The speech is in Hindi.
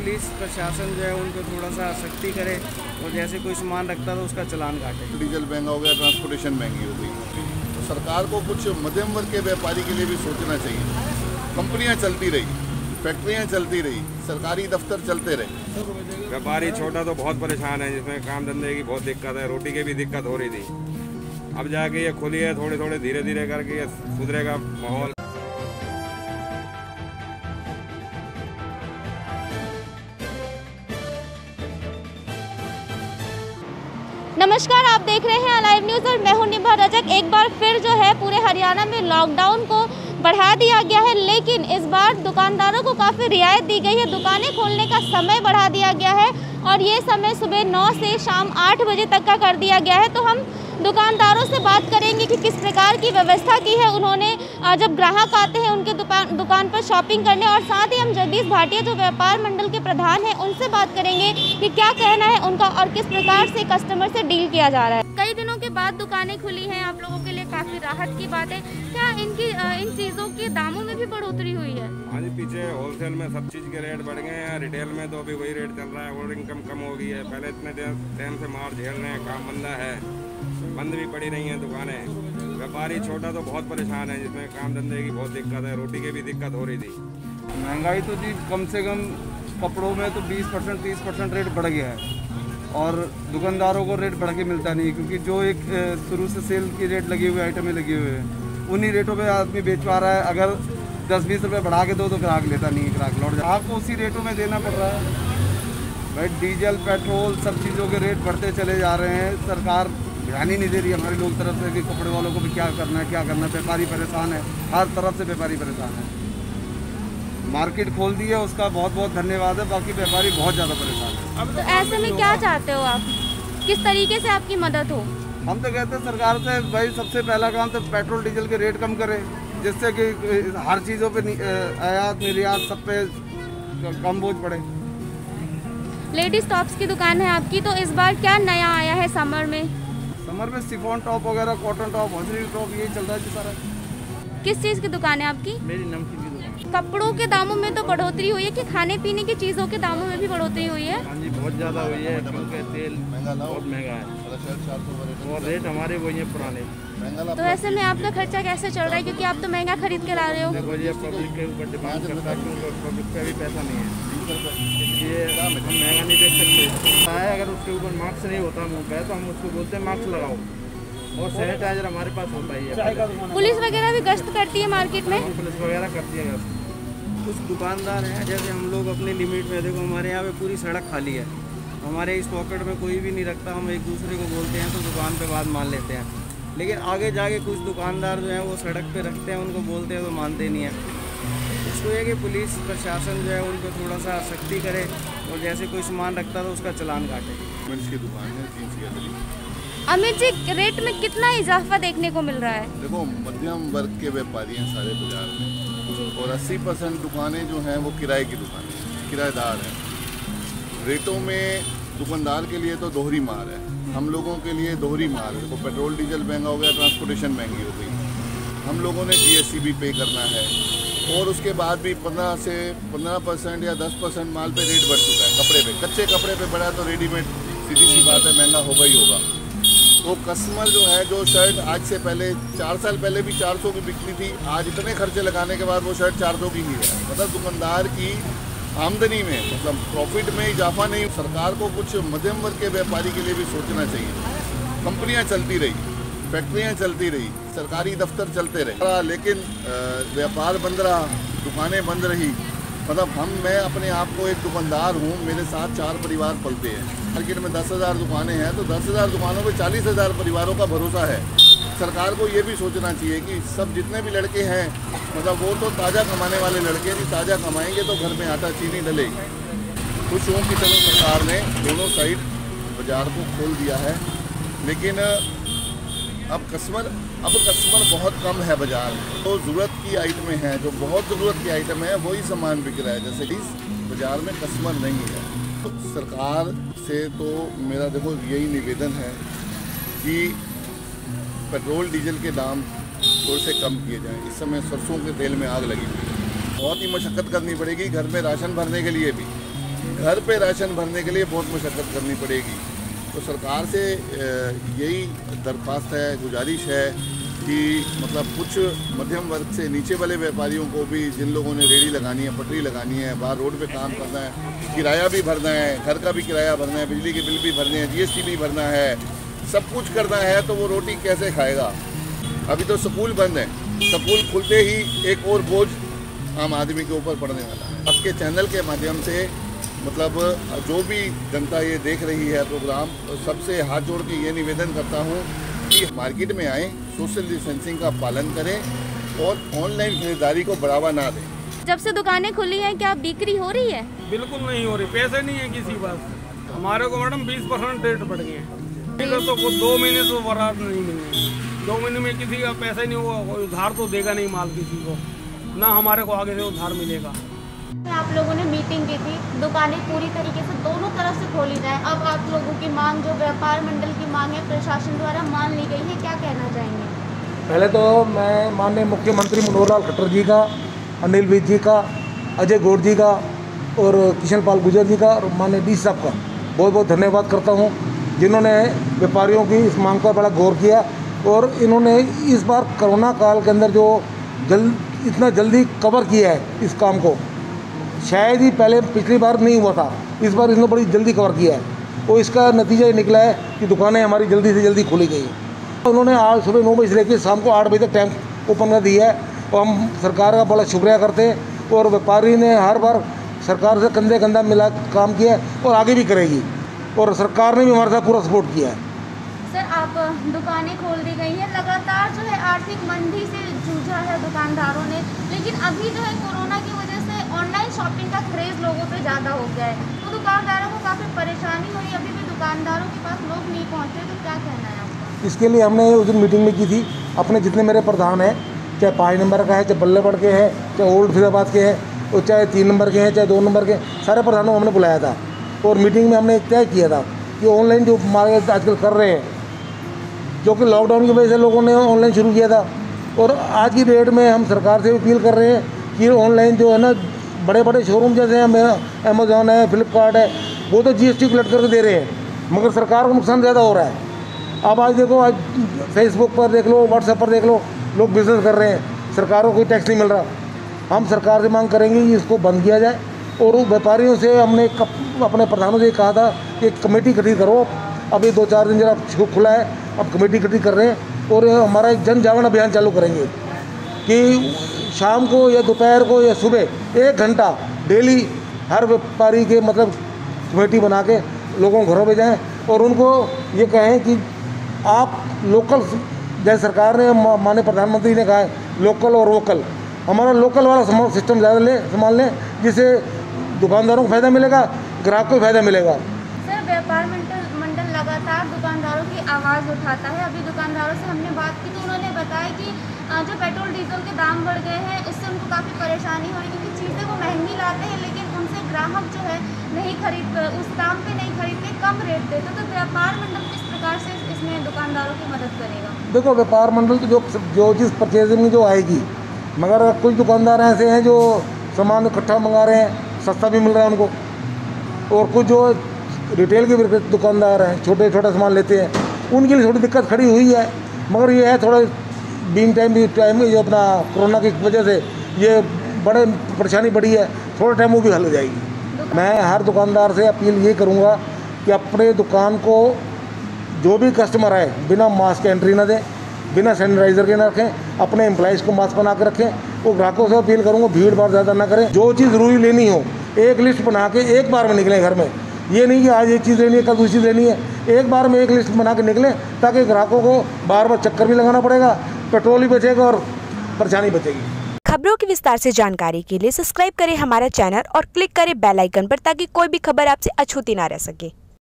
पुलिस प्रशासन जो है उनको थोड़ा सा सख्ती करे और जैसे कोई सामान रखता है तो उसका चालान काटे। डीजल महंगा हो गया, ट्रांसपोर्टेशन महंगी हो गई, तो सरकार को कुछ मध्यम वर्ग के व्यापारी के लिए भी सोचना चाहिए। कंपनियां चलती रही, फैक्ट्रियां चलती रही, सरकारी दफ्तर चलते रहे, व्यापारी छोटा तो बहुत परेशान है, जिसमें काम धंधे की बहुत दिक्कत है, रोटी की भी दिक्कत हो रही थी। अब जाके ये खुली है, थोड़े थोड़े धीरे धीरे करके ये सुधरेगा माहौल। नमस्कार, आप देख रहे हैं अलाइव न्यूज़ और मैं हूं निभा रजक। एक बार फिर जो है पूरे हरियाणा में लॉकडाउन को बढ़ा दिया गया है, लेकिन इस बार दुकानदारों को काफ़ी रियायत दी गई है। दुकानें खोलने का समय बढ़ा दिया गया है और ये समय सुबह 9 से शाम 8 बजे तक का कर दिया गया है। तो हम दुकानदारों से बात करेंगे कि किस प्रकार की व्यवस्था की है उन्होंने जब ग्राहक आते हैं उनके दुकान पर शॉपिंग करने। और साथ ही हम जगदीश भाटिया जो व्यापार मंडल के प्रधान हैं उनसे बात करेंगे कि क्या कहना है उनका और किस प्रकार से कस्टमर से डील किया जा रहा है। कई दिनों के बाद दुकानें खुली हैं, आप लोगों के लिए काफ़ी राहत की बात है। क्या इन चीज़ों के दामों में भी बढ़ोतरी हुई है? हाँ जी, पीछे होलसेल में सब चीज़ के रेट बढ़ गए हैं, रिटेल में तो अभी वही रेट चल रहा है और इनकम कम हो गई है। पहले इतने टाइम से मार झेल रहे हैं, काम मंदा है, बंद भी पड़ी रही हैं दुकानें। व्यापारी छोटा तो बहुत परेशान है, जिसमें काम धंधे की बहुत दिक्कत है, रोटी की भी दिक्कत हो रही थी। महंगाई तो जी कम से कम कपड़ों में तो 20% 30% रेट बढ़ गया है और दुकानदारों को रेट बढ़ के मिलता नहीं, क्योंकि जो एक शुरू से सेल की रेट लगी हुई आइटमें लगी हुई है उन्हीं रेटों पे आदमी बेच पा रहा है। अगर 10-20 रुपये बढ़ा के दो तो ग्राहक लेता नहीं है, ग्राहक लौट जाए। आपको उसी रेटों में देना पड़ रहा है भाई। डीजल पेट्रोल सब चीज़ों के रेट बढ़ते चले जा रहे हैं, सरकार ध्यान ही नहीं दे रही हमारे लोग तरफ से कि कपड़े वालों को भी क्या करना है, क्या करना है। व्यापारी परेशान है, हर तरफ से व्यापारी परेशान है। मार्केट खोल दी है, उसका बहुत बहुत धन्यवाद है, बाकी व्यापारी बहुत ज़्यादा परेशान है। अब तो ऐसे में क्या चाहते हो आप, किस तरीके से आपकी मदद हो? हम तो कहते हैं सरकार से भाई सबसे पहला काम तो पेट्रोल डीजल के रेट कम करे, जिससे कि हर चीज़ों पे आयात निर्यात सब पे कम बोझ पड़े। लेडीज टॉप्स की दुकान है आपकी, तो इस बार क्या नया आया है समर में? समर में शिफॉन टॉप वगैरह, कॉटन टॉप, हॉजरी टॉप, यही चल रहा है जी सारा। किस चीज़ की दुकान है आपकी? मेरी नमकीन की दुकान। कपड़ों के दामों में तो बढ़ोतरी हुई है कि खाने पीने की चीज़ों के दामों में भी बढ़ोतरी हुई है? हाँ जी, बहुत ज़्यादा हुई है, क्योंकि तेल बहुत महंगा है और रेट हमारे वही है पुराने। तो ऐसे में आपका खर्चा कैसे चल रहा है, क्योंकि आप तो महंगा खरीद के ला रहे हो? देखो ये पब्लिक के ऊपर डिमांड करता है, क्योंकि पब्लिक पे भी पैसा नहीं है, इसलिए हम महंगा नहीं बेच सकते। अगर उसके ऊपर मास्क नहीं होता मुँह पे तो हम उसको बोलते हैं मास्क लगाओ, और सैनिटाइजर हमारे पास होता ही है। पुलिस वगैरह भी गश्त करती है मार्केट में? पुलिस वगैरह करती है। कुछ दुकानदार हैं, जैसे हम लोग अपने लिमिट में, देखो हमारे यहाँ पे पूरी सड़क खाली है, हमारे इस पॉकेट में कोई भी नहीं रखता, हम एक दूसरे को बोलते हैं तो दुकान पे बात मान लेते हैं। लेकिन आगे जाके कुछ दुकानदार जो हैं वो सड़क पे रखते हैं, उनको बोलते हैं तो मानते नहीं हैं। इसको ये कि पुलिस प्रशासन जो है उनको थोड़ा सा सख्ती करे और जैसे कोई सामान रखता है तो उसका चालान काटे। की दुकान है 3 अमित जी, रेट में कितना इजाफा देखने को मिल रहा है? देखो, मध्यम वर्ग के व्यापारी हैं सारे बाजार में और 80% दुकानें जो हैं वो किराए की दुकानें हैं, किराएदार हैं। रेटों में दुकानदार के लिए तो दोहरी मार है, हम लोगों के लिए दोहरी मार है। देखो, पेट्रोल डीजल महंगा हो गया, ट्रांसपोर्टेशन महंगी हो गई, हम लोगों ने GST भी पे करना है और उसके बाद भी 15% या 10% माल पे रेट बढ़ चुका है। कपड़े पे, कच्चे कपड़े पे बढ़ा तो रेडीमेड सीधी सी बात है महंगा होगा ही होगा। तो कस्टमर जो है, जो शर्ट आज से पहले 4 साल पहले भी 400 की बिकती थी, आज इतने खर्चे लगाने के बाद वो शर्ट 400 की ही है। मतलब दुकानदार की आमदनी में, मतलब प्रॉफिट में इजाफा नहीं। सरकार को कुछ मध्यम वर्ग के व्यापारी के लिए भी सोचना चाहिए। कंपनियां चलती रही, फैक्ट्रियां चलती रही, सरकारी दफ्तर चलते रहे, लेकिन व्यापार बंद रहा, दुकानें बंद रही। मतलब मैं अपने आप को एक दुकानदार हूँ, मेरे साथ 4 परिवार पलते हैं। मार्केट में 10,000 दुकानें हैं, तो 10,000 दुकानों में 40,000 परिवारों का भरोसा है। सरकार को ये भी सोचना चाहिए कि सब जितने भी लड़के हैं, मतलब वो तो ताज़ा कमाने वाले लड़के नहीं, ताज़ा कमाएंगे तो घर में आटा चीनी डलेगी। खुश हूँ कि चलो सरकार ने दोनों साइड बाज़ार को खोल दिया है, लेकिन अब कस्टमर बहुत कम है बाज़ार में। तो ज़रूरत की आइटमें हैं, जो बहुत ज़रूरत की आइटम है वही सामान बिक रहा है, जैसे कि बाज़ार में कस्टमर नहीं है। तो सरकार से तो मेरा देखो यही निवेदन है कि पेट्रोल डीजल के दाम थोड़े से कम किए जाएं। इस समय सरसों के तेल में आग लगी हुई है, बहुत ही मशक्क़त करनी पड़ेगी घर में राशन भरने के लिए भी, घर पे राशन भरने के लिए बहुत मशक्क़त करनी पड़ेगी। तो सरकार से यही दरख्वास्त है, गुजारिश है कि मतलब कुछ मध्यम वर्ग से नीचे वाले व्यापारियों को भी, जिन लोगों ने रेहड़ी लगानी है, पटरी लगानी है, बाहर रोड पे काम करना है, किराया भी भरना है, घर का भी किराया भरना है, बिजली के बिल भी भरने हैं, GST भी भरना है, सब कुछ करना है, तो वो रोटी कैसे खाएगा। अभी तो स्कूल बंद है, स्कूल खुलते ही एक और बोझ आम आदमी के ऊपर पड़ने वाला है। आपके चैनल के माध्यम से मतलब जो भी जनता ये देख रही है प्रोग्राम, तो सबसे हाथ जोड़ के ये निवेदन करता हूँ कि मार्केट में आएँ, सोशल डिस्टेंसिंग का पालन करें और ऑनलाइन खरीदारी को बढ़ावा ना दें। जब से दुकानें खुली हैं क्या बिक्री हो रही है? बिल्कुल नहीं हो रही, पैसे नहीं है किसी पास। हमारे को मैडम 20% रेट बढ़ गए हैं। तो 2 महीने तो बराबर नहीं मिलेंगे, 2 महीने में किसी का पैसा ही नहीं हुआ, उधार तो देगा नहीं माल किसी को, ना हमारे को आगे से उधार मिलेगा। आप लोगों ने मीटिंग की थी, दुकानें पूरी तरीके से दोनों तरफ से खोली जाए। अब आप लोगों की मांग, जो व्यापार मंडल की मांग है, प्रशासन द्वारा मान ली गई है, क्या कहना चाहेंगे? पहले तो मैं माननीय मुख्यमंत्री मनोहर लाल खट्टर जी का, अनिल विज जी का, अजय गौड़ जी का और किशन पाल गुर्जर जी का और माननीय DC साहब का बहुत बहुत धन्यवाद करता हूँ, जिन्होंने व्यापारियों की इस मांग पर बड़ा गौर किया और इन्होंने इस बार कोरोना काल के अंदर जो इतना जल्दी कवर किया है इस काम को, शायद ही पहले पिछली बार नहीं हुआ था, इस बार इन्होंने बड़ी जल्दी कवर किया है और इसका नतीजा ये निकला है कि दुकानें हमारी जल्दी से जल्दी खोली गई हैं। उन्होंने आज सुबह 9 बजे से लेकर शाम को 8 बजे तक टाइम ओपन कर दिया है और हम सरकार का बड़ा शुक्रिया करते हैं और व्यापारी ने हर बार सरकार से कंधे कंधा मिला काम किया है और आगे भी करेगी और सरकार ने भी हमारे साथ पूरा सपोर्ट किया है। सर, आप दुकानें खोल दी गई हैं, लगातार जो है आर्थिक मंदी से जूझा है दुकानदारों ने, लेकिन अभी जो है कोरोना की वजह से ऑनलाइन शॉपिंग का क्रेज़ लोगों पे ज़्यादा हो गया है, तो दुकानदारों को काफ़ी परेशानी हो रही है। अभी भी दुकानदारों के पास लोग नहीं पहुँचे, तो क्या कहना है आपका? इसके लिए हमने उस दिन मीटिंग में की थी, अपने जितने मेरे प्रधान हैं, चाहे 5 नंबर का है, चाहे बल्लेगढ़ के हैं, चाहे ओल्ड फिरोजाबाद के हैं और चाहे 3 नंबर के हैं, चाहे 2 नंबर के, सारे प्रधानों को हमने बुलाया था और मीटिंग में हमने तय किया था कि ऑनलाइन जो मार्केट आजकल कर रहे हैं, जो कि लॉकडाउन की वजह से लोगों ने ऑनलाइन शुरू किया था, और आज की डेट में हम सरकार से अपील कर रहे हैं कि ऑनलाइन जो है ना, बड़े बड़े शोरूम जैसे हैं, अमेज़ॉन है, फ्लिपकार्ट है, वो तो GST कलेक्ट करके दे रहे हैं, मगर सरकार को नुकसान ज़्यादा हो रहा है। अब आज देखो, आज फेसबुक पर देख लो, व्हाट्सएप पर देख लो, लोग बिजनेस कर रहे हैं, सरकार को कोई टैक्स नहीं मिल रहा। हम सरकार से मांग करेंगे कि इसको बंद किया जाए और व्यापारियों से हमने अपने प्रधानों से कहा था कि एक कमेटी गठित करो। अभी 2-4 दिन जरा खुला है, अब कमेटी गठित कर रहे हैं और हमारा एक जन जागरण अभियान चालू करेंगे कि शाम को या दोपहर को या सुबह 1 घंटा डेली हर व्यापारी के मतलब कमेटी बना के लोगों के घरों में जाएं और उनको ये कहें कि आप लोकल, जैसे सरकार ने, माननीय प्रधानमंत्री ने कहा है लोकल और वोकल, हमारा लोकल वाला सिस्टम ज़्यादा संभाल लें, जिससे दुकानदारों को फ़ायदा मिलेगा, ग्राहक को फ़ायदा मिलेगा। सर, व्यापार मंडल लगातार दुकानदारों की आवाज़ उठाता है। अभी दुकानदारों से हमने बात की तो उन्होंने बताया कि जो पेट्रोल डीजल के दाम बढ़ गए हैं, इससे उनको काफ़ी परेशानी हो रही है, क्योंकि चीज़ें वो महंगी लाते हैं, लेकिन उनसे ग्राहक जो है नहीं खरीदते, उस दाम पे नहीं खरीदते, कम रेट देते। तो व्यापार मंडल किस प्रकार से इसमें दुकानदारों की मदद करेगा? देखो, व्यापार मंडल तो जो चीज़ परचेजिंग जो आएगी, मगर कुछ दुकानदार ऐसे हैं जो सामान इकट्ठा मंगा रहे हैं, सस्ता भी मिल रहा है उनको, और कुछ जो रिटेल के दुकानदार हैं, छोटे सामान लेते हैं, उनके लिए थोड़ी दिक्कत खड़ी हुई है। मगर ये है थोड़ा टाइम में जो अपना कोरोना की वजह से ये बड़े परेशानी बढ़ी है, थोड़ा टाइम वो भी हल हो जाएगी। मैं हर दुकानदार से अपील ये करूँगा कि अपने दुकान को जो भी कस्टमर आए बिना मास्क के एंट्री ना दें, बिना सैनिटाइज़र के ना रखें, अपने एम्प्लॉइज़ को मास्क बना के रखें। वो ग्राहकों से अपील करूँगा भीड़ भाड़ ज़्यादा ना करें, जो चीज़ ज़रूरी लेनी हो एक लिस्ट बना के एक बार में निकलें घर में। ये नहीं कि आज एक चीज़ लेनी है, कल दूसरी चीज़ लेनी है, एक बार में एक लिस्ट बना के निकलें, ताकि ग्राहकों को बार बार चक्कर भी लगाना पड़ेगा, पेट्रोल भी बचेगा और परेशानी बचेगी। खबरों की विस्तार से जानकारी के लिए सब्सक्राइब करें हमारा चैनल और क्लिक करें बेल आइकन पर, ताकि कोई भी खबर आपसे अछूती ना रह सके।